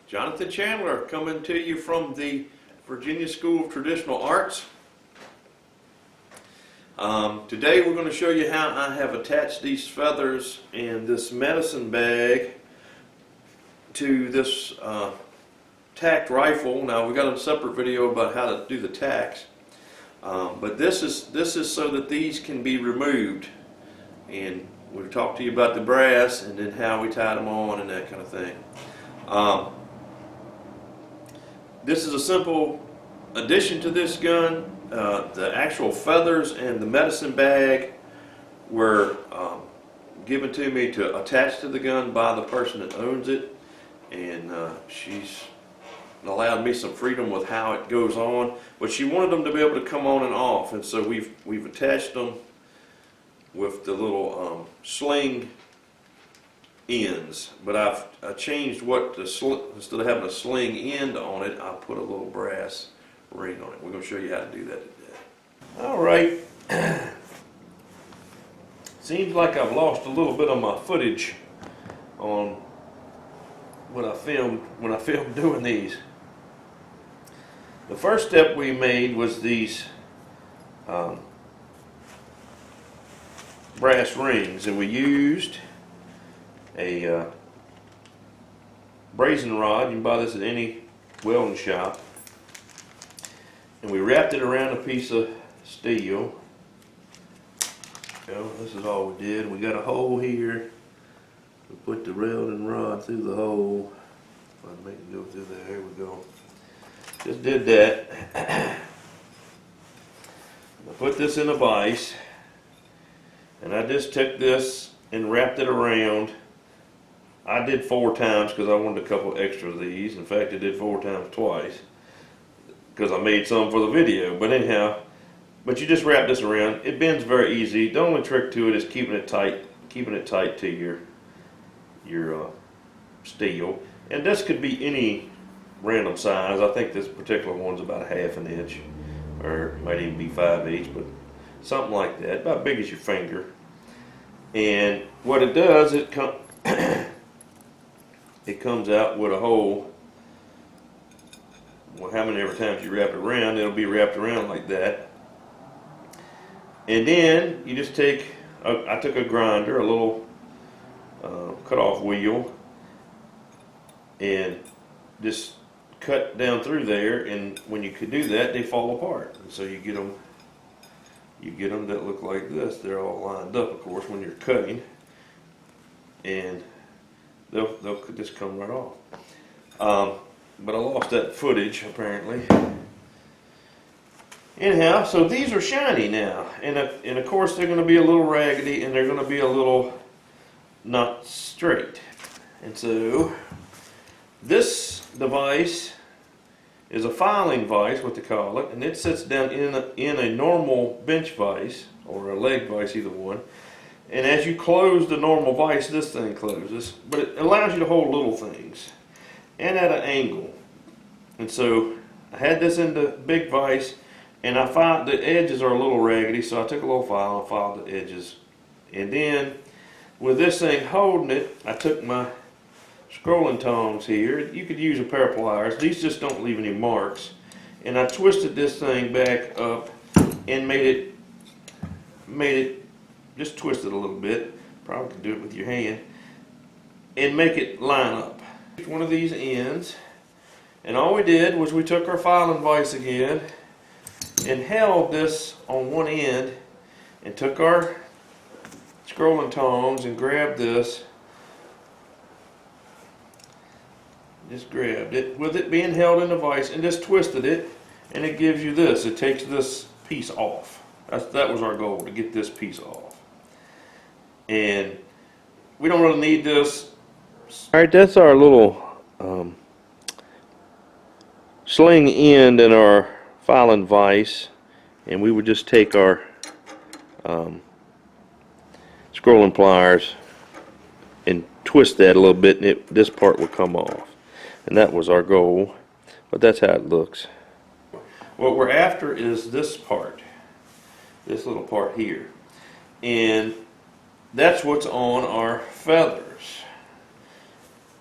Jonathan Chandler coming to you from the Virginia School of Traditional Arts. Today we're going to show you how I have attached these feathers and this medicine bag to this tacked rifle. Now we got a separate video about how to do the tacks, but this is so that these can be removed, and we'll talk to you about the brass and then how we tie them on and that kind of thing. This is a simple addition to this gun. The actual feathers and the medicine bag were given to me to attach to the gun by the person that owns it, and she's allowed me some freedom with how it goes on, but she wanted them to be able to come on and off, and so we've attached them with the little sling ends. But I changed what instead of having a sling end on it, I put a little brass ring on it. We're going to show you how to do that today. Alright, seems like I've lost a little bit of my footage on when I filmed doing these. The first step we made was these brass rings, and we used a brazen rod. You can buy this at any welding shop, and we wrapped it around a piece of steel. This is all we did. We got a hole here. We put the welding rod through the hole. I'll make it go through there. Here we go. Just did that. I put this in a vise, and I just took this and wrapped it around. I did 4 times because I wanted a couple extra of these. In fact, I did 4 times twice because I made some for the video. But anyhow, you just wrap this around. It bends very easy. The only trick to it is keeping it tight to your steel. And this could be any random size. I think this particular one's about 1/2 inch, or it might even be 5/8, but something like that, about big as your finger. And what it does, it comes out with a hole. Well, how many times you wrap it around, it'll be wrapped around like that. And then you just take, I took a grinder, a little cut-off wheel, and just cut down through there. And when you could do that, they fall apart. And so you get them that look like this. They're all lined up, of course, when you're cutting, and they'll just come right off. But I lost that footage apparently. Anyhow, so these are shiny now, and of course they're going to be a little raggedy, and they're going to be a little not straight. And so this device is a filing vise, what they call it, and it sits down in a normal bench vise or a leg vise, either one. And as you close the normal vise, this thing closes, but it allows you to hold little things and at an angle. And so I had this in the big vise, and I found the edges are a little raggedy, so I took a little file and filed the edges. And then with this thing holding it, I took my scrolling tongs here. You could use a pair of pliers. These just don't leave any marks. And I twisted this thing back up and made it just twist it a little bit. Probably could do it with your hand and make it line up. One of these ends, and all we did was we took our filing vise again and held this on one end, and took our scrolling tongs and grabbed this. Just grabbed it with it being held in the vise and just twisted it, and it gives you this. It takes this piece off. That was our goal, to get this piece off. And we don't really need this. Alright, that's our little sling end in our filing vise, and we would just take our scrolling pliers and twist that a little bit, and this part will come off. And that was our goal, but that's how it looks. What we're after is this part, this little part here, and that's what's on our feathers.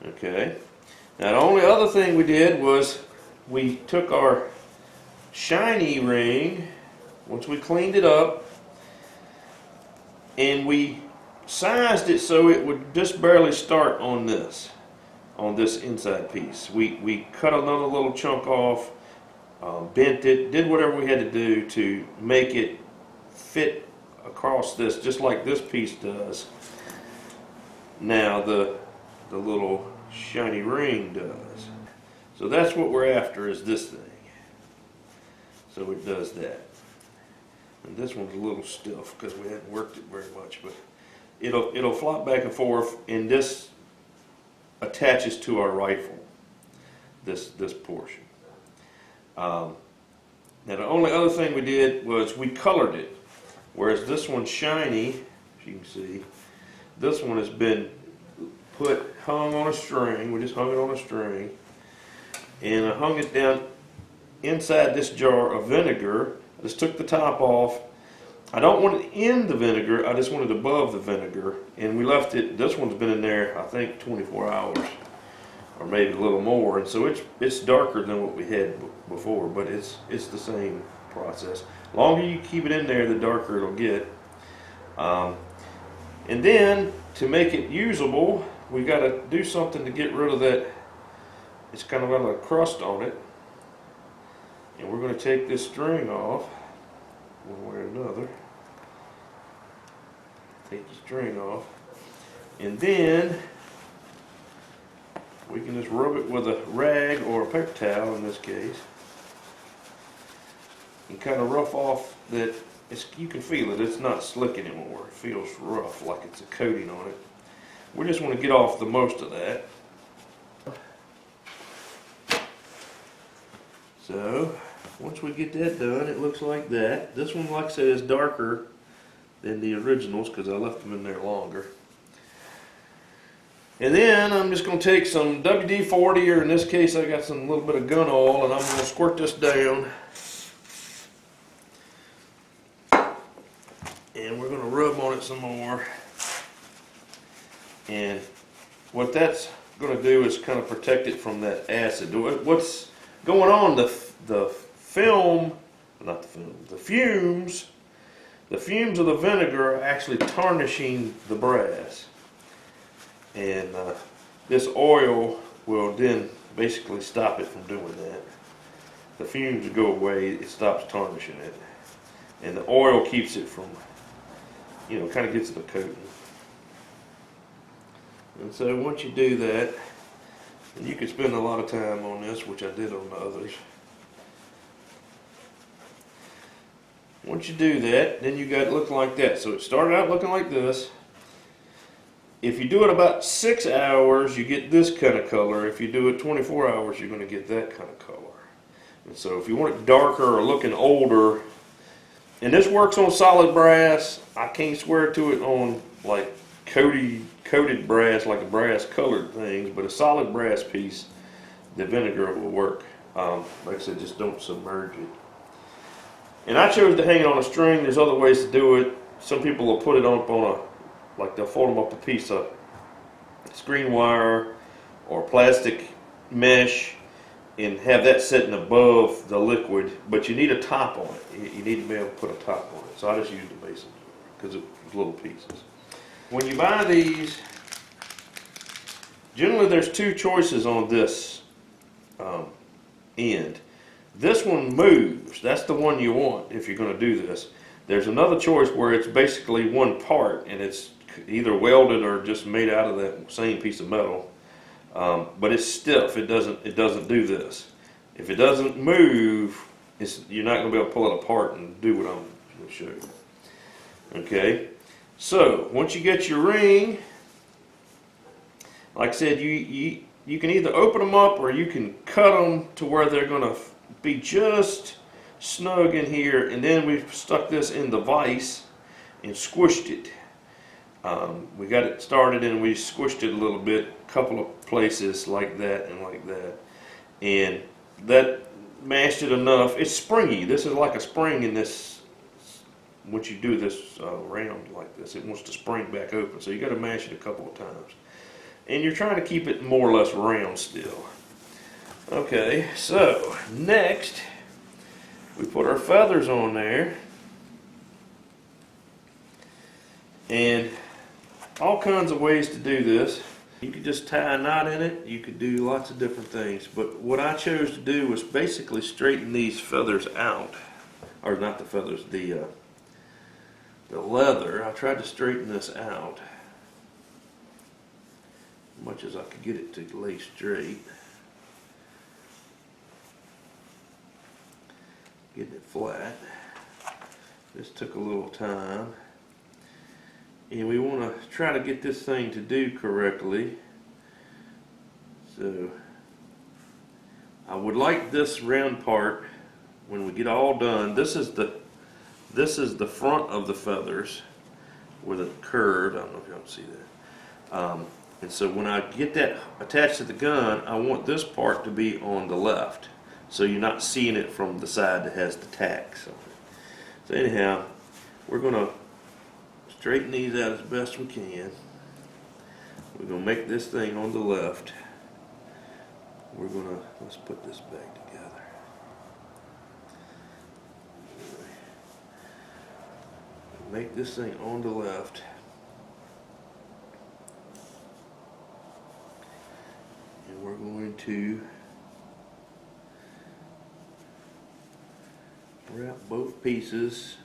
Okay, Now the only other thing we did was we took our shiny ring, once we cleaned it up, and we sized it so it would just barely start on this inside piece. We cut another little chunk off, bent it, did whatever we had to do to make it fit across this, just like this piece does. Now the little shiny ring does. So that's what we're after, is this thing. So it does that. And this one's a little stiff because we haven't worked it very much, but it'll flop back and forth, and this attaches to our rifle, this portion. Now the only other thing we did was we colored it. Whereas this one's shiny, as you can see, this one has been hung on a string. We just hung it on a string, and I hung it down inside this jar of vinegar. I just took the top off. I don't want it in the vinegar, I just want it above the vinegar. And we left it, this one's been in there, I think 24 hours, or maybe a little more. And so it's darker than what we had before, but it's the same process. The longer you keep it in there, the darker it'll get. And then, to make it usable, we got to do something to get rid of that. It's kind of got a crust on it. And we're going to take this string off, one way or another. Take the string off. And then, we can just rub it with a rag or a paper towel in this case. And kind of rough off that, you can feel it, it's not slick anymore. It feels rough, like it's a coating on it. We just want to get off the most of that. So, once we get that done, it looks like that. This one, like I said, is darker than the originals because I left them in there longer. And then I'm just going to take some WD-40, or in this case I got some little bit of gun oil, and I'm going to squirt this down. And we're going to rub on it some more. And what that's going to do is kind of protect it from that acid. What's going on, the fumes of the vinegar are actually tarnishing the brass. And this oil will then basically stop it from doing that. The fumes go away, it stops tarnishing it. And the oil keeps it from, kind of gets the coating. And so once you do that, and you could spend a lot of time on this, which I did on the others. Once you do that, then you got it looking like that. So it started out looking like this. If you do it about 6 hours, you get this kind of color. If you do it 24 hours, you're going to get that kind of color. And so if you want it darker or looking older, and this works on solid brass, I can't swear to it on like coated brass, like a brass colored things, but a solid brass piece, the vinegar will work. Like I said, just don't submerge it. And I chose to hang it on a string. There's other ways to do it. Some people will put it up on they'll fold them up a piece of screen wire or plastic mesh and have that sitting above the liquid, but you need a top on it. You need to be able to put a top on it. So I just used a mason jar because it was little pieces. When you buy these, generally there's two choices on this end. This one moves. That's the one you want if you're going to do this. There's another choice where it's basically one part and it's either welded or just made out of that same piece of metal. But it's stiff. It doesn't do this. If it doesn't move, you're not going to be able to pull it apart and do what I'm going to show you. Okay. So once you get your ring, like I said, you can either open them up or you can cut them to where they're going to be just snug in here, and then we've stuck this in the vise and squished it. We got it started and we squished it a little bit, a couple of places like that and like that, and that mashed it enough. It's springy. This is like a spring in this. Once you do this round like this, it wants to spring back open, so you got to mash it a couple of times, and you're trying to keep it more or less round still. Okay, so next we put our feathers on there, and all kinds of ways to do this. You could just tie a knot in it, you could do lots of different things, but what I chose to do was basically straighten these feathers out, or not the feathers, the leather. I tried to straighten this out as much as I could get it to lay straight. Getting it flat. This took a little time. And we want to try to get this thing to do correctly. So I would like this round part, when we get all done, this is the front of the feathers with a curve. I don't know if y'all can see that. And so when I get that attached to the gun, I want this part to be on the left, so you're not seeing it from the side that has the tacks on it. So anyhow, we're going to straighten these out as best we can. We're going to make this thing on the left. Let's put this back together. Make this thing on the left. And we're going to wrap both pieces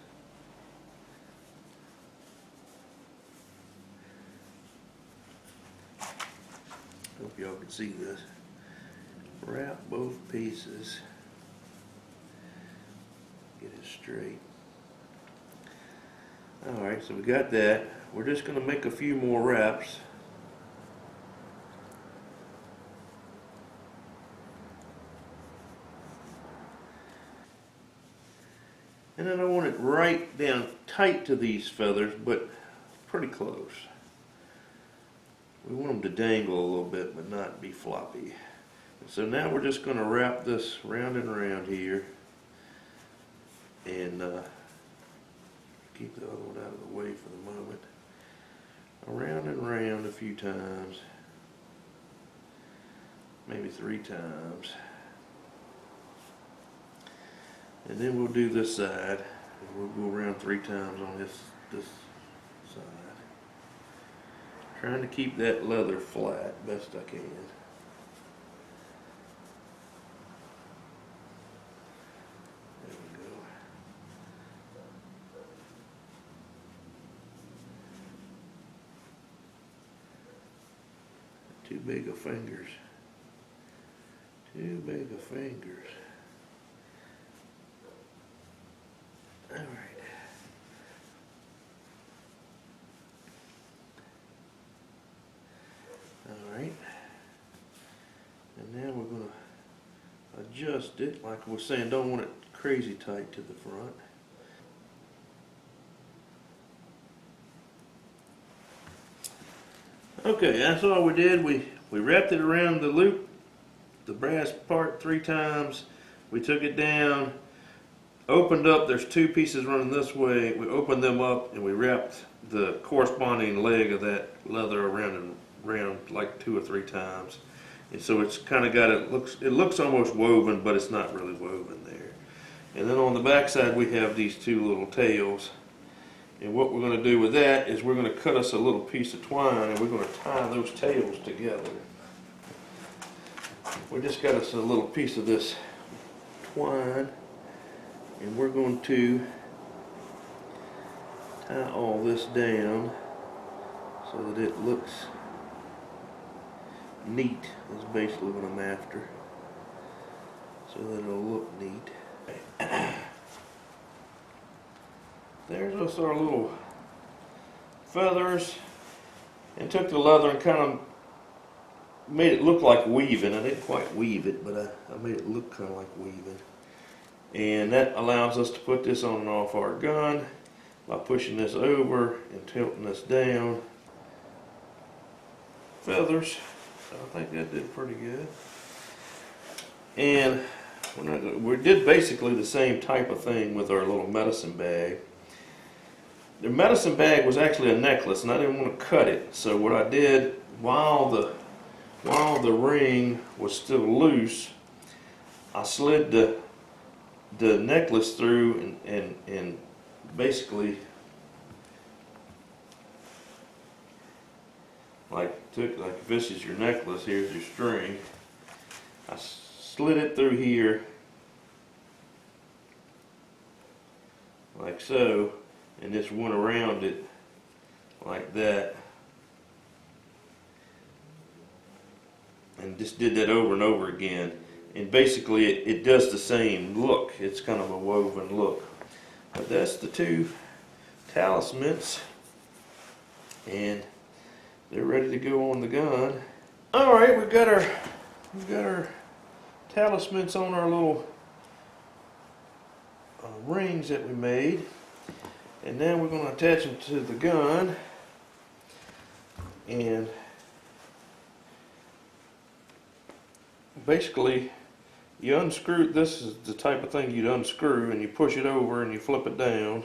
hope y'all can see this. Wrap both pieces, get it straight. Alright, so we got that. We're just going to make a few more wraps. And then I want it right down tight to these feathers, but pretty close. We want them to dangle a little bit, but not be floppy. And so now we're just going to wrap this round and round here, and keep the other one out of the way for the moment. Around and round a few times, maybe 3 times. And then we'll do this side, and we'll go around 3 times on this side. Trying to keep that leather flat best I can. There we go. Too big of fingers. Too big of fingers. All right. All right. And now we're going to adjust it. Like I was saying, don't want it crazy tight to the front. Okay, that's all we did. We wrapped it around the loop, the brass part 3 times. We took it down, opened up. There's 2 pieces running this way. We opened them up and we wrapped the corresponding leg of that leather around and around like 2 or 3 times. And so it's kind of got it looks almost woven, but it's not really woven there. And then on the back side we have these 2 little tails. And what we're going to do with that is we're going to cut us a little piece of twine, and we're going to tie those tails together. We just got us a little piece of this twine, and we're going to tie all this down so that it looks neat, is basically what I'm after, so that it'll look neat. There's just our little feathers, and took the leather and kind of made it look like weaving. I didn't quite weave it, but I made it look kind of like weaving. And that allows us to put this on and off our gun by pushing this over and tilting this down. Feathers, I think that did pretty good. And we did basically the same type of thing with our little medicine bag. The medicine bag was actually a necklace, and I didn't want to cut it. So what I did, while the ring was still loose, I slid the necklace through and basically like if this is your necklace, here's your string. I slid it through here like so, and just went around it like that, and just did that over and over again. And basically it does the same look. It's kind of a woven look. But that's the two talismans, and they're ready to go on the gun. All right, we've got our talismans on our little rings that we made, and now we're going to attach them to the gun. And basically, you unscrew. This is the type of thing you'd unscrew, and you push it over and you flip it down,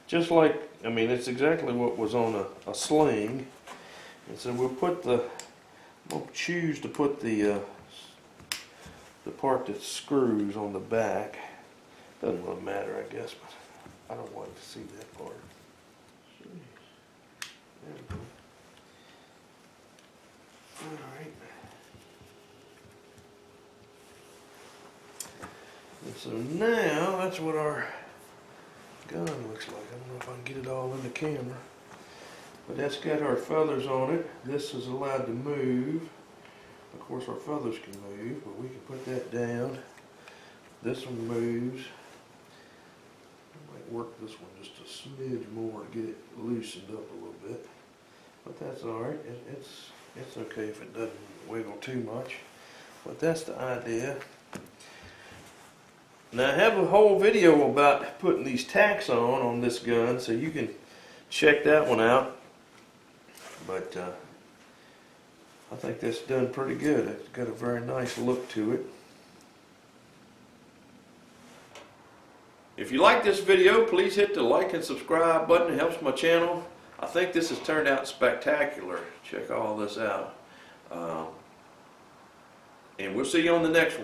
just like, I mean, it's exactly what was on a sling. And so we'll choose to put the part that screws on the back. Doesn't really matter, I guess, but I don't want to see that part. Jeez. There we go. All right. And so now that's what our gun looks like. I don't know if I can get it all in the camera, but that's got our feathers on it. This is allowed to move. Of course, our feathers can move, but we can put that down. This one moves. I might work this one just a smidge more to get it loosened up a little bit, but that's all right. It's okay if it doesn't wiggle too much, but that's the idea. Now I have a whole video about putting these tacks on this gun, so you can check that one out. But I think that's done pretty good. It's got a very nice look to it. If you like this video, please hit the like and subscribe button. It helps my channel. I think this has turned out spectacular. Check all this out. And we'll see you on the next one.